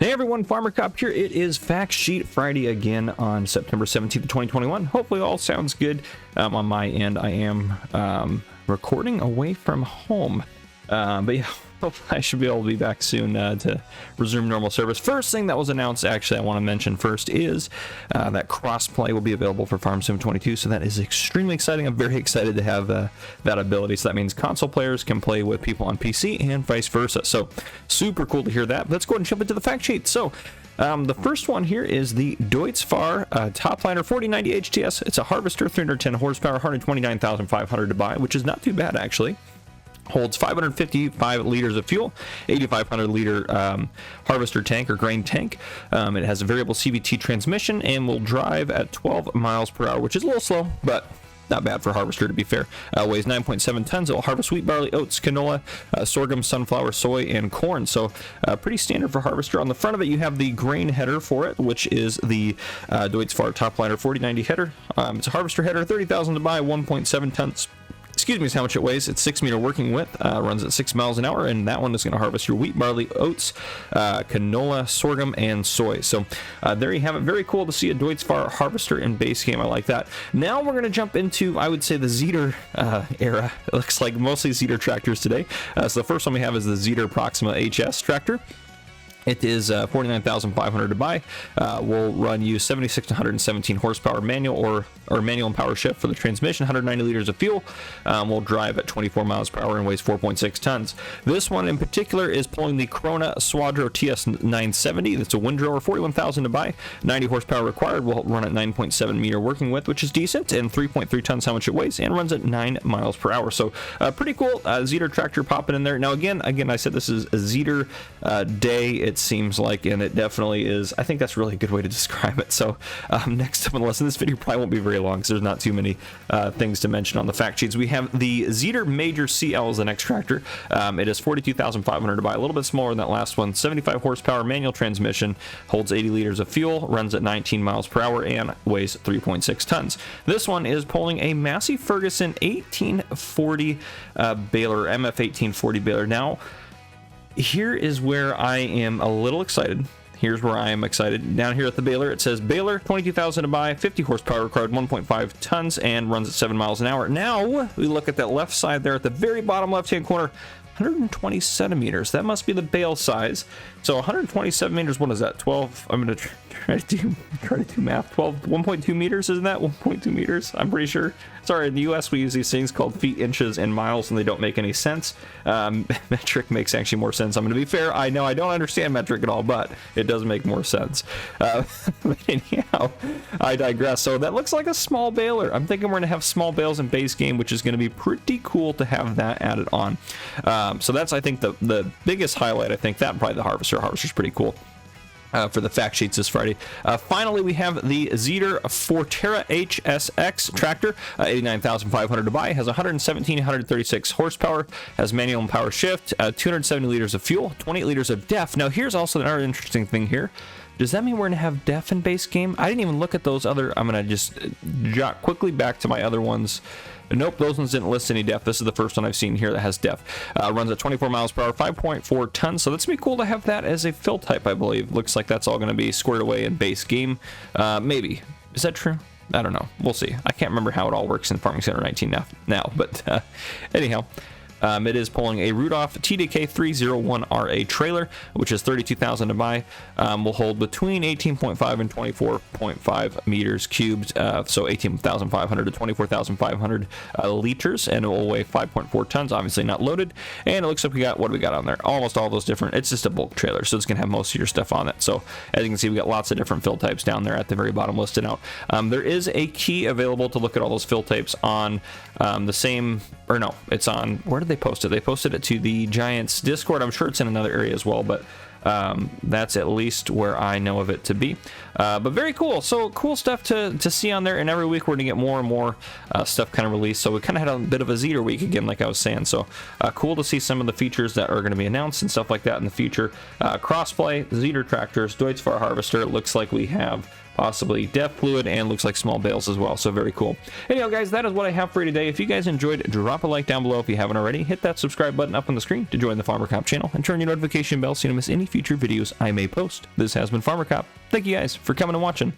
Hey everyone, Farmer Cop here. It is Fact Sheet Friday again on September 17th, 2021. Hopefully all sounds good on my end. I am recording away from home, but yeah, hopefully I should be able to be back soon to resume normal service. First thing that was announced, actually, I want to mention first is that Crossplay will be available for Farm Sim 22, so that is extremely exciting. I'm very excited to have that ability, so that means console players can play with people on PC and vice versa, so super cool to hear that. Let's go ahead and jump into the fact sheet. So the first one here is the Deutz Fahr Topliner 4090 HTS. It's a harvester, 310 horsepower, 129,500 to buy, which is not too bad actually. Holds 555 liters of fuel, 8,500 liter harvester tank or grain tank. It has a variable CVT transmission and will drive at 12 miles per hour, which is a little slow, but not bad for a harvester, to be fair. Weighs 9.7 tons. It will harvest wheat, barley, oats, canola, sorghum, sunflower, soy, and corn. So pretty standard for harvester. On the front of it, you have the grain header for it, which is the Deutz Fahr Topliner 4090 header. It's a harvester header, 30,000 to buy, 1.7 tons. Excuse me, is how much it weighs. It's 6 meter working width, runs at 6 miles an hour, and that one is going to harvest your wheat, barley, oats, canola, sorghum, and soy. So there you have it. Very cool to see a Deutz Fahr harvester in base game. I like that. Now we're going to jump into, I would say, the Zetter era. It looks like mostly Zetter tractors today. So the first one we have is the Zetter Proxima HS tractor. It is 49,500 to buy. Will run you 76 to 117 horsepower manual or manual and power shift for the transmission. 190 liters of fuel. Will drive at 24 miles per hour and weighs 4.6 tons. This one in particular is pulling the Corona Swadro TS 970. That's a windrower. 41,000 to buy. 90 horsepower required. Will run at 9.7 meter working width, which is decent, and 3.3 tons how much it weighs, and runs at 9 miles per hour. So pretty cool. Zetter tractor popping in there. Now again, I said this is a Zetter day. It seems like, and it definitely is. I think that's really a good way to describe it. So next up on the list, and this video probably won't be very long because there's not too many things to mention on the fact sheets. We have the Zetter Major CL as the next tractor. It is 42,500 to buy, a little bit smaller than that last one. 75 horsepower manual transmission, holds 80 liters of fuel, runs at 19 miles per hour, and weighs 3.6 tons. This one is pulling a Massey Ferguson 1840 baler, MF 1840 baler. Now here is where I am a little excited. Here's where I am excited. Down here at the baler, it says baler, 22,000 to buy, 50 horsepower required, 1.5 tons, and runs at 7 miles an hour. Now, we look at that left side there at the very bottom left-hand corner, 120 centimeters. That must be the bale size. So 127 meters, what is that? 12, I'm going to try to do math. 1.2 meters, isn't that? 1.2 meters, I'm pretty sure. Sorry, in the US we use these things called feet, inches, and miles, and they don't make any sense. Metric makes actually more sense. I'm going to be fair. I know I don't understand metric at all, but it does make more sense. But anyhow, I digress. So that looks like a small baler. I'm thinking we're going to have small bales in base game, which is going to be pretty cool to have that added on. So that's, I think, the biggest highlight. I think that and probably the harvester. Harvester's pretty cool. For the fact sheets this Friday. Finally, we have the Zetter Forterra HSX tractor, 89,500 to buy, has 136 horsepower, has manual and power shift, 270 liters of fuel, 28 liters of def. Now, here's also another interesting thing here. Does that mean we're going to have def in base game? I didn't even look at those other. I'm going to just jot quickly back to my other ones. Nope, those ones didn't list any def. This is the first one I've seen here that has def. Runs at 24 miles per hour, 5.4 tons. So that's going to be cool to have that as a fill type, I believe. Looks like that's all going to be squared away in base game. Maybe. Is that true? I don't know. We'll see. I can't remember how it all works in Farming Center 19 now. But anyhow. It is pulling a Rudolph TDK 301RA trailer, which is 32,000 to buy. Will hold between 18.5 and 24.5 meters cubed, so 18,500 to 24,500 liters, and it will weigh 5.4 tons. Obviously not loaded, and it looks like what do we got on there? Almost all those different. It's just a bulk trailer, so it's gonna have most of your stuff on it. So as you can see, we got lots of different fill types down there at the very bottom listed out. There is a key available to look at all those fill types on the same, or no, it's on, where did they post it? They posted it to the Giants Discord. I'm sure it's in another area as well, but that's at least where I know of it to be. But very cool. So cool stuff to see on there, and every week we're gonna get more and more stuff kind of released. So we kind of had a bit of a Zetter week again, like I was saying. So cool to see some of the features that are going to be announced and stuff like that in the future. Crossplay, Zetter tractors, Deutz Fahr harvester. It looks like we have possibly depth fluid, and looks like small bales as well. So very cool. Anyhow, guys, that is what I have for you today. If you guys enjoyed, drop a like down below if you haven't already. Hit that subscribe button up on the screen to join the Farmer Cop channel, and turn your notification bell so you don't miss any future videos I may post. This has been Farmer Cop. Thank you guys for coming and watching.